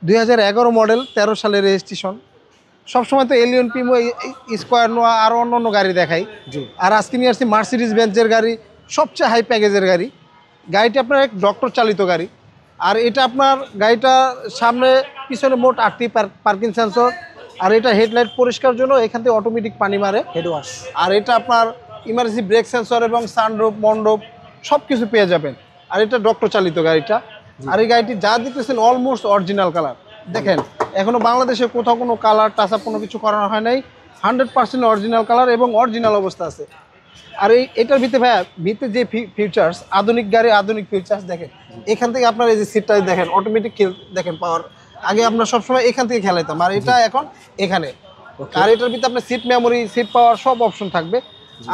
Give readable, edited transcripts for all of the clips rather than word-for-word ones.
2011 model, 13 সালের registration. সবসময় তো এলিয়ন, প্রিমো, স্কোয়ার, নোয়া আরও অন্য গাড়ি দেখাই। আর আজকে নিয়ে আসছি মার্সিডিজ বেঞ্চের গাড়ি, সবচেয়ে হাই প্যাকেজের গাড়ি। গাড়িটি আপনার এক ডক্টর চালিত গাড়ি। আর এটা আপনার গাড়িটা সামনে পিছনে মোট 8টি পার্কিং সেন্সর। আর এটা হেডলাইট পরিষ্কার জন্য এখান থেকে অটোমেটিক পানি মারে, হেড ওয়াশ। আর এটা আপনার ইমার্জেন্সি ব্রেক সেন্সর এবং সানরুফ, মন্ডপ সব কিছু পেয়ে যাবেন। আর এটা ডক্টর চালিত গাড়িটা। আর এই গাড়িটি যা দিতেছেন অলমোস্ট অরিজিনাল কালার। দেখেন এখনো বাংলাদেশে কোথাও কোনো কালার টাচ আপ কোনো কিছু করানো হয় নাই। 100% অরিজিনাল কালার এবং অরিজিনাল অবস্থা আছে। আর এটার ভিতরে ভাইয়া ভিতরে যে ফিচার্স, আধুনিক গাড়ি আধুনিক ফিচার্স দেখেন। এখান থেকে আপনার এই যে সিটটা দেখেন, অটোমেটিক দেখেন পাওয়ার। আগে আমরা সবসময় এখান থেকে খেলাইতাম, আর এটা এখন এখানে। আর এটার ভিতরে আপনার সিট মেমোরি, সিট পাওয়ার সব অপশন থাকবে।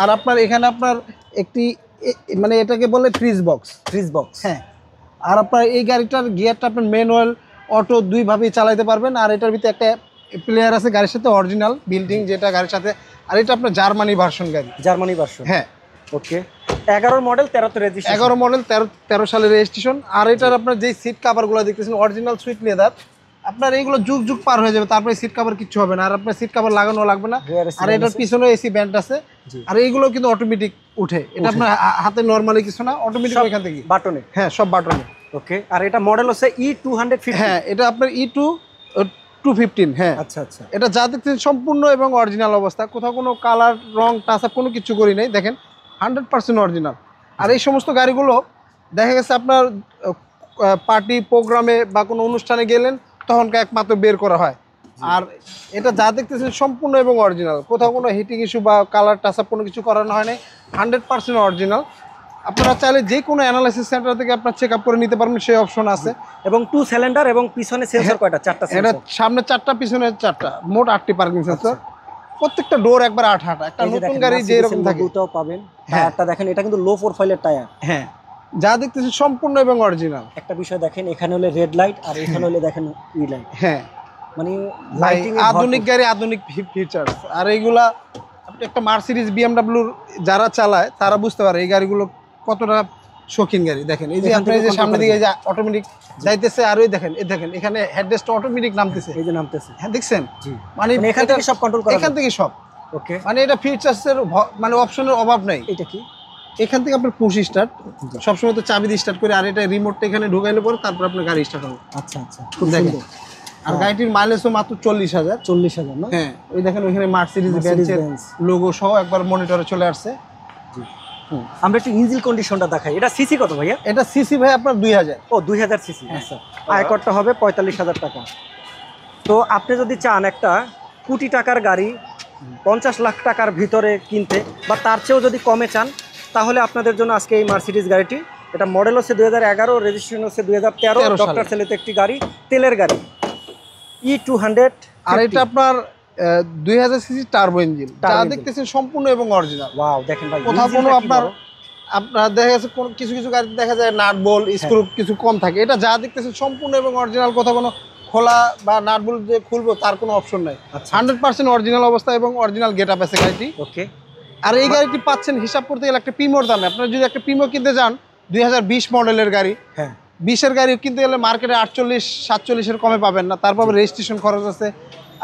আর আপনার এখানে আপনার একটি মানে এটাকে বলে ফ্রিজ বক্স। হ্যাঁ। আর আপনার এই গাড়িটার গিয়ারটা আপনার ম্যানুয়াল, অটো দুইভাবেই চালাতে পারবেন। আর এটার ভিতরে একটা প্লেয়ার আছে গাড়ির সাথে, অরিজিনাল বিল্ডিং যেটা গাড়ির সাথে। আর এটা আপনার জার্মানি ভার্সন গাড়ি। জার্মানি ভার্সন, হ্যাঁ। ওকে। 11 মডেল 13 রেজিস্ট্রেশন। 11 মডেল 13 সালের রেজিস্ট্রেশন। আর এটার আপনার যেই সিট কাভারগুলো দেখতেছেন অরিজিনাল সুইট লেদার। আপনার এইগুলো যুগ পার হয়ে যাবে, তারপরে সিট কাভার কিছু হবে না। আর আপনার সিট কাভার লাগানো লাগবে না। আর এটার পিছনে এসি ব্যান্ড আছে। আর এইগুলো কিন্তু অটোমেটিক উঠে। এটা আপনার হাতে নরমালি কিছু না, অটোমেটিক এখান থেকে বাটনে। হ্যাঁ, সব বাটনে। ওকে। আর এটা মডেল হচ্ছে E250। হ্যাঁ, এটা আপনার E215। হ্যাঁ, আচ্ছা আচ্ছা। এটা যা দেখছেন সম্পূর্ণ এবং অরিজিনাল অবস্থা, কোথাও কোনো কালার রং টাচ আপ কোনো কিছু করি নাই। দেখেন 100% অরিজিনাল। আর এই সমস্ত গাড়িগুলো দেখা গেছে আপনার পার্টি প্রোগ্রামে বা কোনো অনুষ্ঠানে গেলেন তখনকার একমাত্র বের করা হয়। আর এটা যা দেখতেছেন সম্পূর্ণ এবং অরিজিনাল, কোথাও কোনো হিটিং ইস্যু বা কালার টাচ আপ কোনো কিছু করানো হয় নাই। 100% অরিজিনাল। আপনারা চাইলে যে কোনো অ্যানালাইসিস সেন্টার থেকে আপনার চেক আপ করে নিতে পারবেন, সেই অপশন আছে। এবং 2 সিলিন্ডার এবং পিছনে সেন্সর কয়টা? 4টা সেন্সর। এটা সামনে 4টা, পিছনে 4টা, মোট 8টি পার্কিং সেন্সর। প্রত্যেকটা ডোর একবার 8 একটা নতুন গাড়ি যে এরকম থাকে ওটাও পাবেন। টায়ারটা দেখেন, এটা কিন্তু লো প্রোফাইলের টায়ার। হ্যাঁ, যা দেখতেছেন সম্পূর্ণ এবং অরিজিনাল। একটা বিষয় দেখেন, এখানে হলে রেড লাইট আর এখানে হলে দেখেন ই লাইট। হ্যাঁ, মানে লাইটিং আধুনিক গাড়ি, আধুনিক ফিচার্স। আর এইগুলা আপনি একটা মার্সিডিজ, BMW যারা চালায় তারা বুঝতে পারে এই গাড়িগুলো কতটা শৌখিন গাড়ি। দেখেন এই যে আপনি এই যে সামনে দিকে এই যে অটোমেটিক যাইতেছে, আর ওই দেখেন এখানে হেডরেস্ট অটোমেটিক নামতেছে, এই যে নামতেছে। হ্যাঁ, দেখছেন? মানে এখান থেকে সব কন্ট্রোল করা, এখান থেকে সব। ওকে। মানে এটা ফিচার্সের মানে অপশনের অভাব নাই। এটা কি? এখান থেকে আপনার পুশ স্টার্ট, সবসময় তো চাবি দিয়ে স্টার্ট করে। আর এটা রিমোটটা এখানে ঢুকাইলে পরে তারপর আপনার গাড়ি স্টার্ট হবে। আচ্ছা আচ্ছা, খুব সুন্দর। আর গাড়িটির মাইলেজও মাত্র 40,000 না? হ্যাঁ, ওই দেখেন ওইখানে মার্সিডিজ বেঞ্চের লোগো সহ একবার মনিটরে চলে আসছে। আমরা একটু ইঞ্জিন কন্ডিশনটা দেখাই। এটা সিসি কত ভাইয়া? এটা সিসি ভাই আপনার 2000। ও, 2000 সিসি। আচ্ছা। আয়করটা হবে 45,000 টাকা। তো আপনি যদি চান একটা কোটি টাকার গাড়ি 50 লাখ টাকার ভিতরে কিনতে, বা তার চেয়েও যদি কমে চান, তাহলে আপনাদের জন্য আজকে এই মার্সিডিজ গাড়িটি। এটা মডেল হচ্ছে 2011, রেজিস্ট্রেশন হচ্ছে 2013। ডক্টর চালিত একটি গাড়ি, তেলের গাড়ি, E200। আর এটা আপনার 2000 সিসি টার্বো ইঞ্জিন। যা দেখতেছেন সম্পূর্ণ এবং অরিজিনাল। ওয়াও, দেখেন ভাই, কোথাও কোনো আপনার দেখা গেছে কিছু কিছু গাড়িতে দেখা যায় নাট বল স্ক্রু কিছু কম থাকে। এটা যা দেখতেছেন সম্পূর্ণ এবং অরিজিনাল, কোথাও কোনো খোলা বা নাট বল যে খুলবো তার কোনো অপশন নাই। 100% অরিজিনাল অবস্থা এবং অরিজিনাল গেট আপ আছে গাড়িটি। ওকে। আর এই গাড়িটি পাচ্ছেন হিসাব করতে গেলে একটা প্রিমোর দামে। আপনারা যদি একটা প্রিমো কিনতে যান, 2020 মডেলের গাড়ি, হ্যাঁ 20-এর গাড়ি কিনতে গেলে মার্কেটে 48-47-এর কমে পাবেন না। তারপর রেজিস্ট্রেশন খরচ আছে।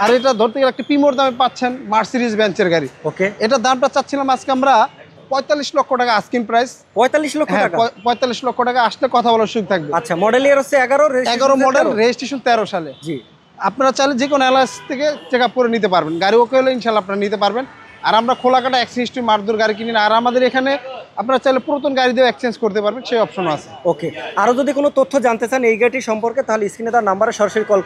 আর এটা ধরতে গেলে একটা প্রিমোর দামে পাচ্ছেন মার্সিডিজ বেঞ্চের গাড়ি। ওকে। এটা দামটা চাচ্ছিলাম আজকে আমরা 45 লক্ষ টাকা আস্কিং প্রাইস। 45 লক্ষ টাকা? 45 লক্ষ টাকা। আসলে কথা বলার সুযোগ থাকবে। আচ্ছা, মডেল ইয়ার হচ্ছে 11 মডেল, রেজিস্ট্রেশন 13 সালে। জি। আপনারা চাইলে যে কোনো অ্যালায়েন্স থেকে চেক আপ করে নিতে পারবেন। গাড়ি ওকে হলে ইনশাল্লাহ আপনারা নিতে পারবেন। আর আমরা খোলাকাটা এক্সচেঞ্জ মারদুর গাড়ি কিনি না। আর আমাদের এখানে আপনারা চাইলে পুরাতন গাড়ি দিয়ে এক্সচেঞ্জ করতে পারবেন, সেই অপশন আছে। ওকে। আরও যদি কোনো তথ্য জানতে চান এই গাড়িটি সম্পর্কে, তাহলে স্ক্রিনে তার নাম্বারে সরাসরি কল করুন।